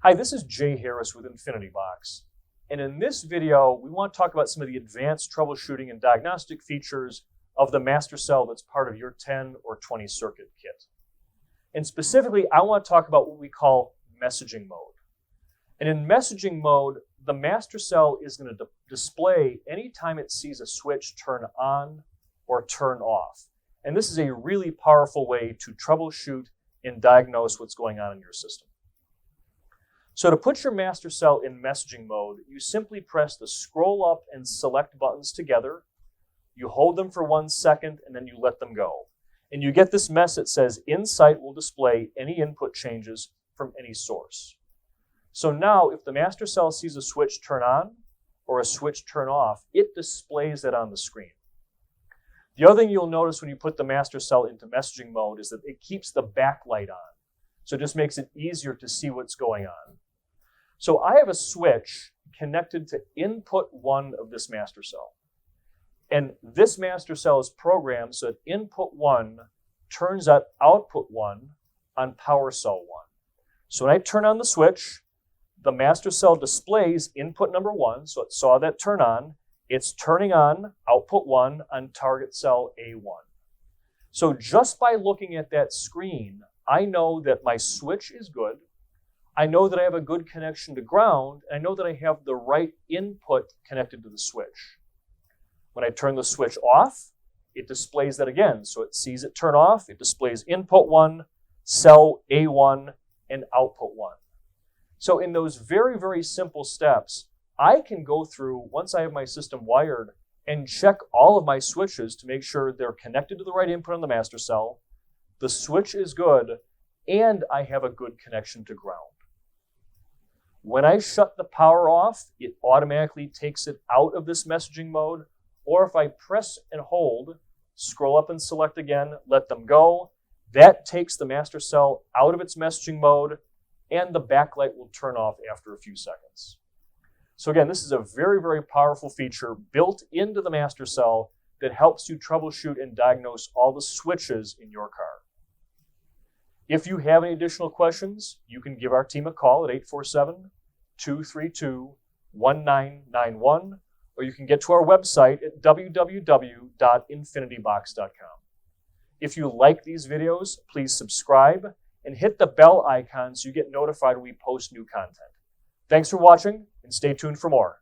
Hi, this is Jay Harris with Infinitybox, and in this video we want to talk about some of the advanced troubleshooting and diagnostic features of the MASTERCELL that's part of your 10 or 20 circuit kit. And specifically, I want to talk about what we call messaging mode. And in messaging mode, the MASTERCELL is going to display anytime it sees a switch turn on or turn off. And this is a really powerful way to troubleshoot and diagnose what's going on in your system. So to put your MASTERCELL in messaging mode, you simply press the scroll up and select buttons together. You hold them for 1 second and then you let them go. And you get this mess that says Insight will display any input changes from any source. So now if the MASTERCELL sees a switch turn on or a switch turn off, it displays that on the screen. The other thing you'll notice when you put the MASTERCELL into messaging mode is that it keeps the backlight on. So it just makes it easier to see what's going on. So I have a switch connected to input 1 of this MASTERCELL. And this MASTERCELL is programmed so that input 1 turns out output 1 on power cell 1. So when I turn on the switch, the MASTERCELL displays input number 1, so it saw that turn on. It's turning on output 1 on target cell A1. So just by looking at that screen, I know that my switch is good. I know that I have a good connection to ground, and I know that I have the right input connected to the switch. When I turn the switch off, it displays that again. So it sees it turn off, it displays input 1, cell A1, and output 1. So in those very, very simple steps, I can go through, once I have my system wired, and check all of my switches to make sure they're connected to the right input on the MASTERCELL, the switch is good, and I have a good connection to ground. When I shut the power off, it automatically takes it out of this messaging mode, or if I press and hold, scroll up and select again, let them go, that takes the MASTERCELL out of its messaging mode, and the backlight will turn off after a few seconds. So again, this is a very, very powerful feature built into the MASTERCELL that helps you troubleshoot and diagnose all the switches in your car. If you have any additional questions, you can give our team a call at 847-232-1991, or you can get to our website at www.infinitybox.com. If you like these videos, please subscribe and hit the bell icon so you get notified when we post new content. Thanks for watching, and stay tuned for more.